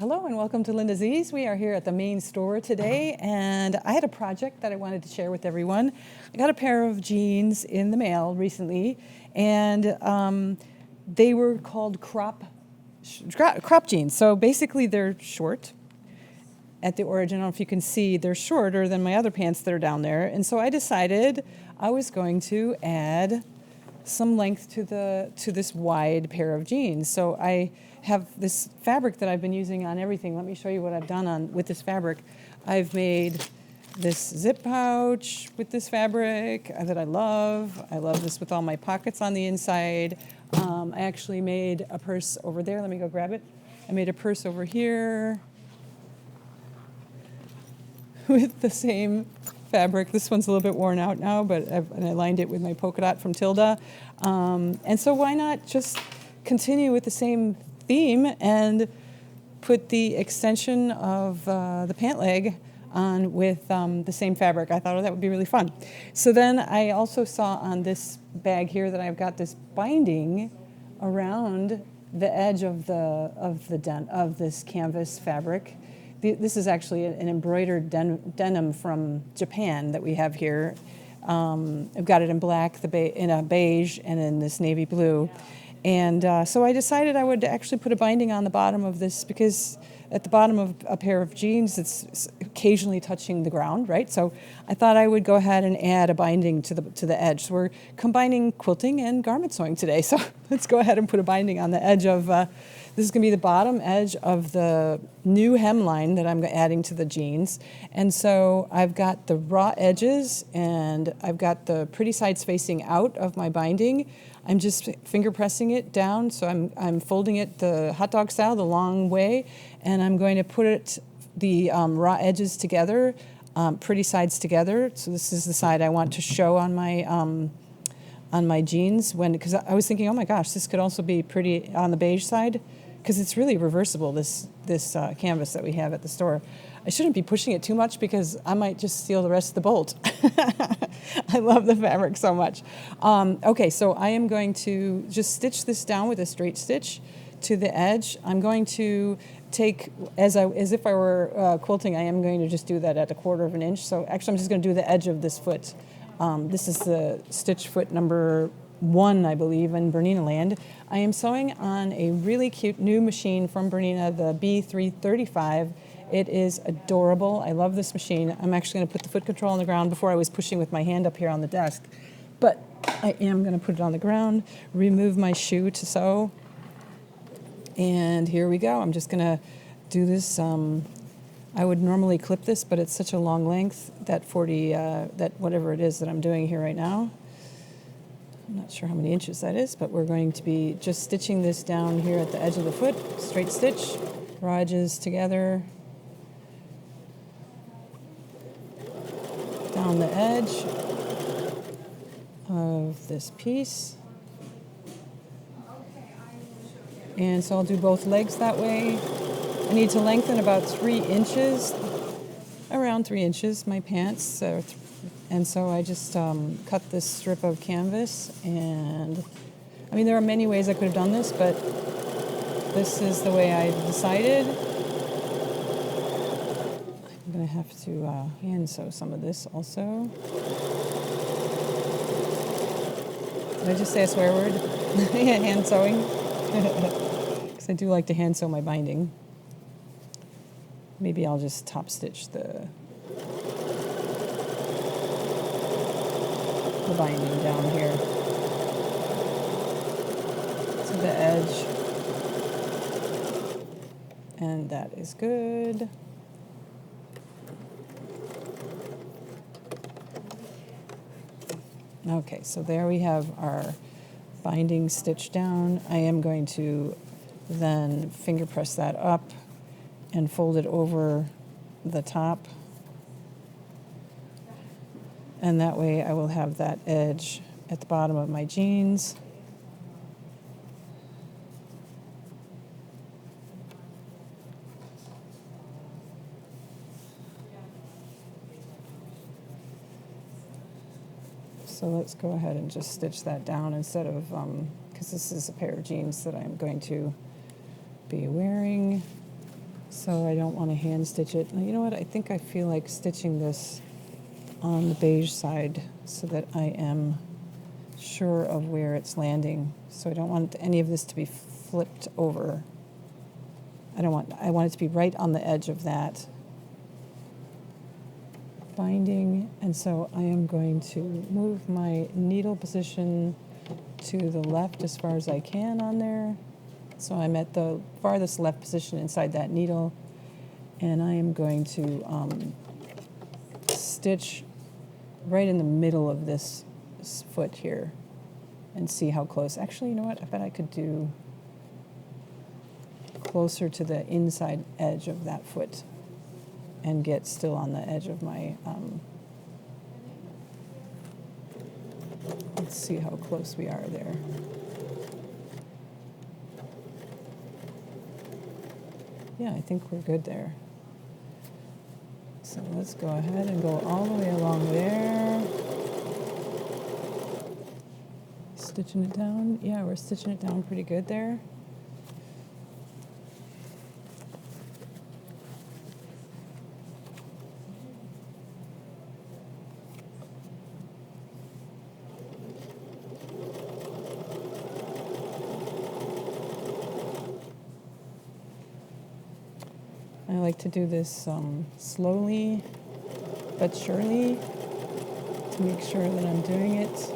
Hello and welcome to Linda Z's. We are here at the main store today, and I had a project that I wanted to share with everyone. I got a pair of jeans in the mail recently, and they were called crop jeans. So basically they're short at the origin. I don't know if you can see, they're shorter than my other pants that are down there. And so I decided I was going to add some length to this wide pair of jeans. So I have this fabric that I've been using on everything. Let me show you what I've done with this fabric. I've made this zip pouch with this fabric that I love. I love this with all my pockets on the inside. I actually made a purse over there. Let me go grab it. I made a purse over here with the same fabric. This one's a little bit worn out now, but I lined it with my polka dot from Tilda. And so why not just continue with the same theme and put the extension of the pant leg on with the same fabric. I thought, that would be really fun. So then I also saw on this bag here that I've got this binding around the edge of this canvas fabric. This is actually an embroidered denim from Japan that we have here. I've got it in black, in a beige, and in this navy blue. And so I decided I would actually put a binding on the bottom of this, because at the bottom of a pair of jeans, it's occasionally touching the ground, right? So I thought I would go ahead and add a binding to the edge. So we're combining quilting and garment sewing today. So let's go ahead and put a binding on the edge of, this is going to be the bottom edge of the new hemline that I'm adding to the jeans. And so I've got the raw edges and I've got the pretty sides facing out of my binding. I'm just finger pressing it down, so I'm folding it the hot dog style, the long way, and I'm going to put the raw edges together, pretty sides together. So this is the side I want to show on my jeans, because I was thinking, oh my gosh, this could also be pretty on the beige side, because it's really reversible, this canvas that we have at the store. I shouldn't be pushing it too much because I might just steal the rest of the bolt. I love the fabric so much. Okay, so I am going to just stitch this down with a straight stitch to the edge. I'm going to take, as if I were quilting, I am going to just do that at 1/4 of an inch. So actually I'm just going to do the edge of this foot. This is the stitch foot number 1, I believe, in Bernina land. I am sewing on a really cute new machine from Bernina, the B335. It is adorable. I love this machine. I'm actually going to put the foot control on the ground. Before I was pushing with my hand up here on the desk. But I am going to put it on the ground, remove my shoe to sew. And here we go. I'm just going to do this. I would normally clip this, but it's such a long length, that whatever it is that I'm doing here right now. I'm not sure how many inches that is, but we're going to be just stitching this down here at the edge of the foot. Straight stitch, raw edges together. Down the edge of this piece. And so I'll do both legs that way. I need to lengthen about 3 inches, around 3 inches, my pants. And so I just cut this strip of canvas. And I mean, there are many ways I could have done this, but this is the way I decided. I'm going to have to hand sew some of this also. Did I just say a swear word? Hand sewing? Because I do like to hand sew my binding. Maybe I'll just top stitch the binding down here to the edge. And that is good. Okay, so there we have our binding stitched down. I am going to then finger press that up and fold it over the top. And that way I will have that edge at the bottom of my jeans. So let's go ahead and just stitch that down instead of, because this is a pair of jeans that I'm going to be wearing. So I don't want to hand stitch it. Now, you know what? I think I feel like stitching this on the beige side so that I am sure of where it's landing. So I don't want any of this to be flipped over. I want it to be right on the edge of that binding. And so I am going to move my needle position to the left as far as I can on there. So I'm at the farthest left position inside that needle, and I am going to stitch right in the middle of this foot here and see how close. Actually, you know what? I bet I could do closer to the inside edge of that foot and get still on the edge of my, let's see how close we are there. Yeah, I think we're good there. So let's go ahead and go all the way along there. Stitching it down. Yeah, we're stitching it down pretty good there. I like to do this slowly but surely to make sure that I'm doing it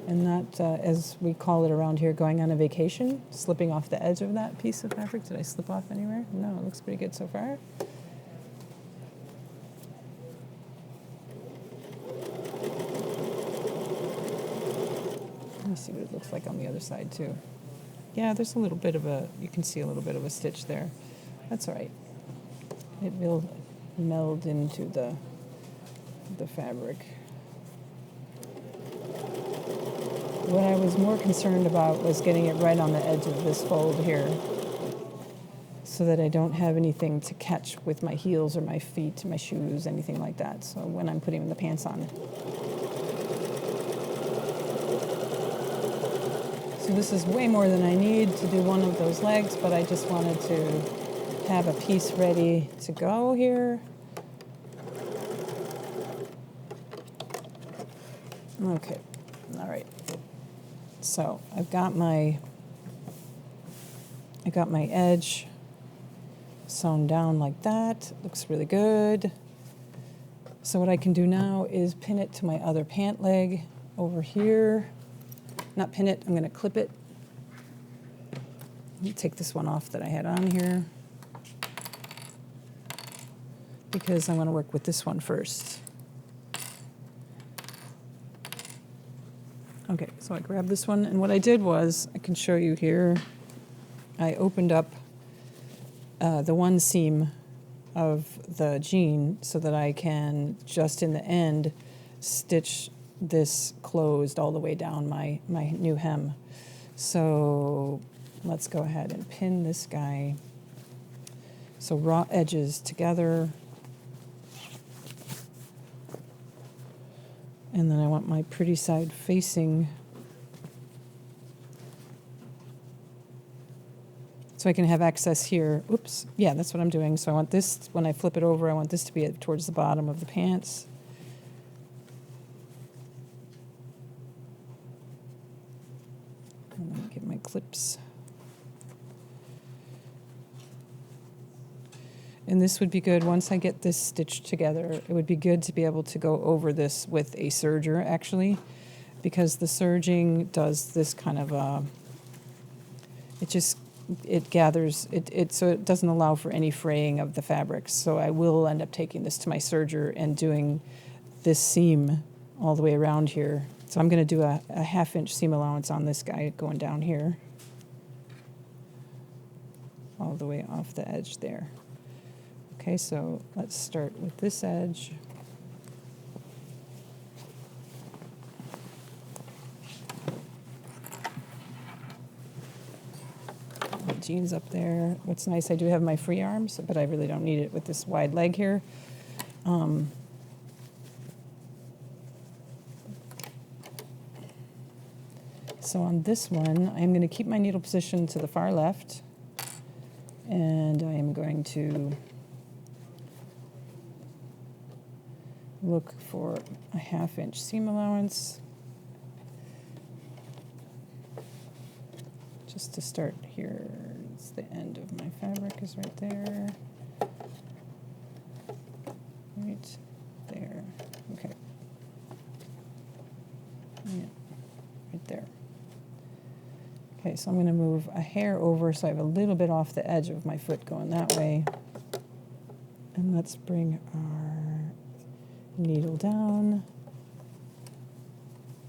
and not, as we call it around here, going on a vacation, slipping off the edge of that piece of fabric. Did I slip off anywhere? No, it looks pretty good so far. Let me see what it looks like on the other side too. Yeah, there's a little bit of you can see a little bit of a stitch there. That's all right. It will meld into the fabric. What I was more concerned about was getting it right on the edge of this fold here so that I don't have anything to catch with my heels or my feet, my shoes, anything like that. So when I'm putting the pants on. So this is way more than I need to do one of those legs, but I just wanted to have a piece ready to go here. Okay, all right. So I've got my edge sewn down like that. Looks really good. So what I can do now is pin it to my other pant leg over here. Not pin it, I'm going to clip it. Let me take this one off that I had on here, because I want to work with this one first. Okay, so I grabbed this one, and what I did was, I can show you here, I opened up the one seam of the jean so that I can, just in the end, stitch this closed all the way down my new hem. So let's go ahead and pin this guy. So raw edges together. And then I want my pretty side facing. So I can have access here. Oops. Yeah, that's what I'm doing. So I want this, when I flip it over, I want this to be towards the bottom of the pants. And then get my clips. And this would be good, once I get this stitched together, it would be good to be able to go over this with a serger, actually, because the serging does this kind of it gathers, so it doesn't allow for any fraying of the fabric. So I will end up taking this to my serger and doing this seam all the way around here. So I'm going to do a 1/2 inch seam allowance on this guy going down here, all the way off the edge there. Okay, so let's start with this edge. The jeans up there. What's nice, I do have my free arms, but I really don't need it with this wide leg here. So on this one, I'm going to keep my needle position to the far left. And I am going to look for a 1/2 inch seam allowance, just to start here. It's the end of my fabric is right there. Right there. Okay. Yeah, right there. Okay, so I'm going to move a hair over so I have a little bit off the edge of my foot going that way. And let's bring our needle down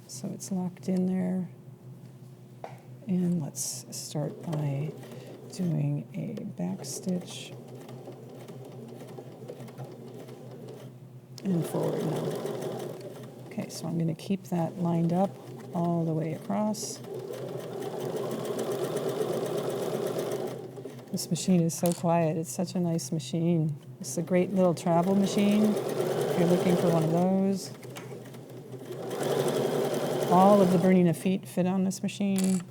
so it's locked in there. And let's start by doing a back stitch and forward now. Okay, so I'm going to keep that lined up all the way across. This machine is so quiet. It's such a nice machine. It's a great little travel machine if you're looking for one of those. All of the Bernina feet fit on this machine.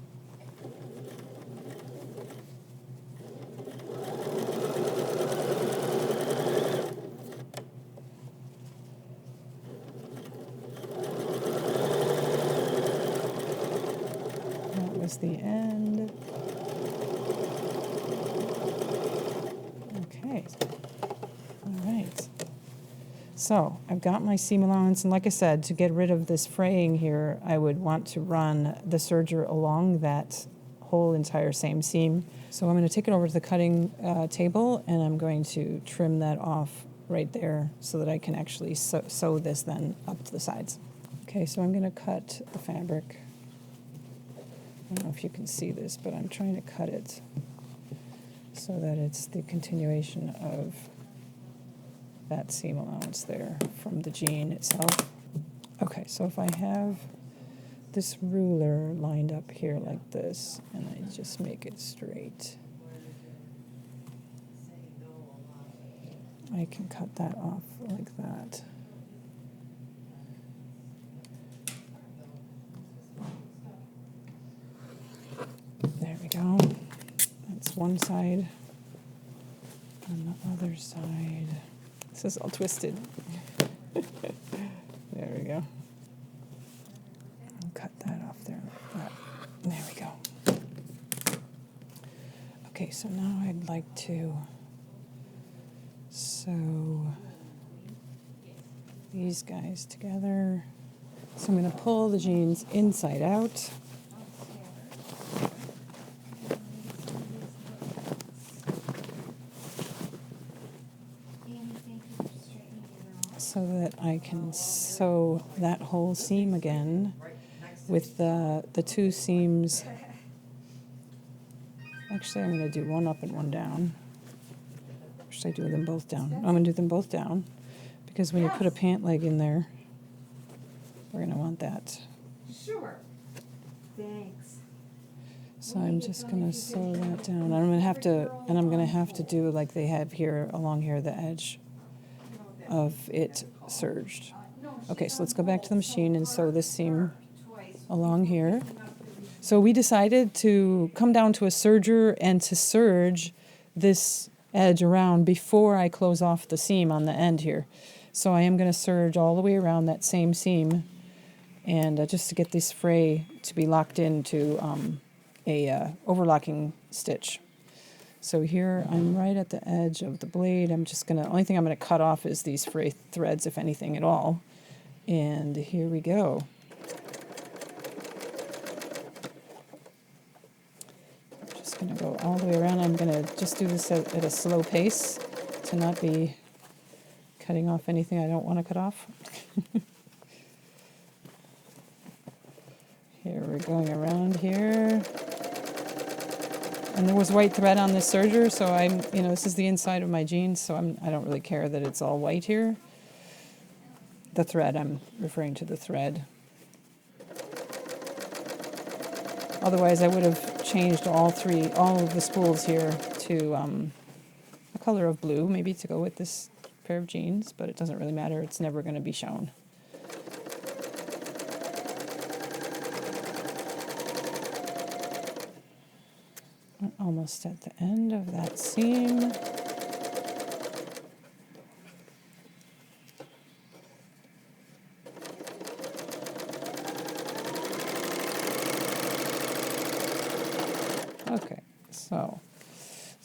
That was the end. Okay, all right. So I've got my seam allowance, and like I said, to get rid of this fraying here, I would want to run the serger along that whole entire same seam. So I'm going to take it over to the cutting table, and I'm going to trim that off right there so that I can actually sew this then up to the sides. Okay, so I'm going to cut the fabric. I don't know if you can see this, but I'm trying to cut it so that it's the continuation of that seam allowance there from the jean itself. Okay, so if I have this ruler lined up here like this, and I just make it straight, I can cut that off like that. There we go. That's one side. On the other side, this is all twisted. There we go. I'll cut that off there like that. There we go. Okay, so now I'd like to sew these guys together. So I'm going to pull the jeans inside out. So that I can sew that whole seam again with the two seams. Actually, I'm going to do one up and one down. Or should I do them both down? I'm going to do them both down, because when you put a pant leg in there, we're going to want that. Sure. Thanks. So I'm just going to sew that down. I'm going to have to do like they have here along here, the edge of it serged. Okay, so let's go back to the machine and sew this seam along here. So we decided to come down to a serger and to serge this edge around before I close off the seam on the end here. So I am going to serge all the way around that same seam, and just to get this fray to be locked into a overlocking stitch. So here I'm right at the edge of the blade. Only thing I'm gonna cut off is these fray threads, if anything at all. And here we go. Just gonna go all the way around. I'm gonna just do this at a slow pace to not be cutting off anything I don't want to cut off. Here we're going around here. And there was white thread on this serger, so this is the inside of my jeans, so I don't really care that it's all white here. The thread, I'm referring to the thread. Otherwise, I would have changed all of the spools here to a color of blue, maybe to go with this pair of jeans, but it doesn't really matter. It's never going to be shown. almost at the end of that seam. Okay, so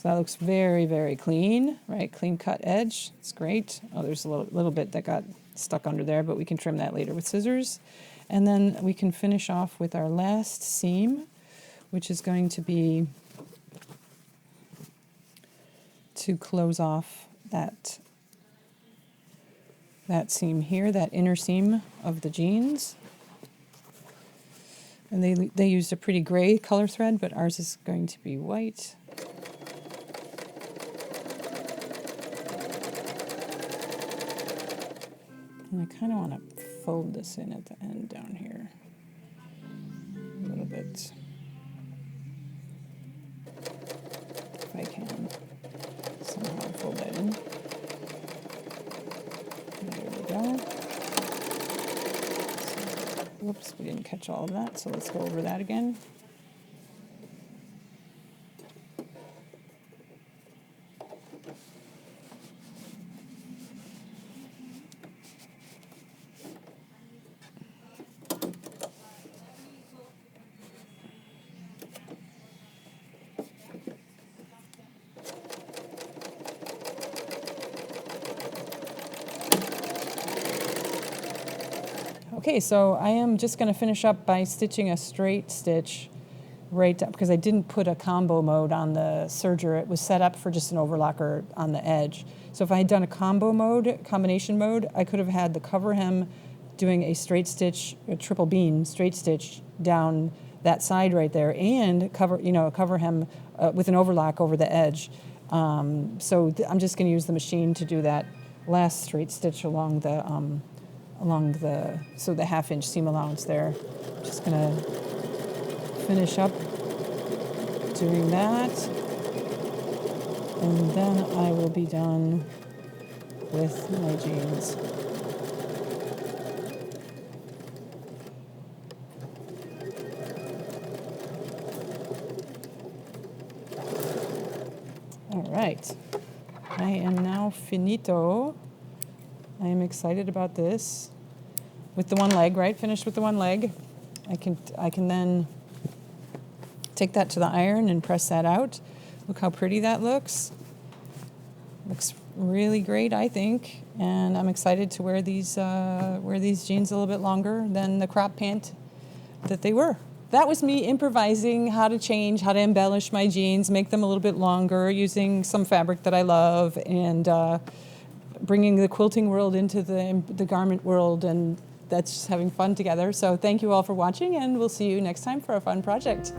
that looks very, very clean, right? Clean cut edge, it's great. Oh, there's a little bit that got stuck under there, but we can trim that later with scissors. And then we can finish off with our last seam, which is going to be to close off that seam here, that inner seam of the jeans. And they used a pretty gray color thread, but ours is going to be white. And I kind of want to fold this in at the end down here a little bit, if I can somehow fold that in. There we go. Whoops, we didn't catch all of that, so let's go over that again. Okay, so I am just going to finish up by stitching a straight stitch right up, because I didn't put a combo mode on the serger. It was set up for just an overlocker on the edge. So if I had done a combination mode, I could have had the cover hem doing a straight stitch, a triple beam straight stitch down that side right there, and cover hem with an overlock over the edge. So I'm just going to use the machine to do that last straight stitch along the so the 1/2 inch seam allowance there. Just gonna finish up doing that, and then I will be done with my jeans. All right, I am now finito. I am excited about this. With the one leg, right? Finished with the one leg. I can then take that to the iron and press that out. Look how pretty that looks. Looks really great, I think. And I'm excited to wear these jeans a little bit longer than the crop pant that they were. That was me improvising how to change, how to embellish my jeans, make them a little bit longer using some fabric that I love, and bringing the quilting world into the garment world, and that's just having fun together. So thank you all for watching, and we'll see you next time for a fun project.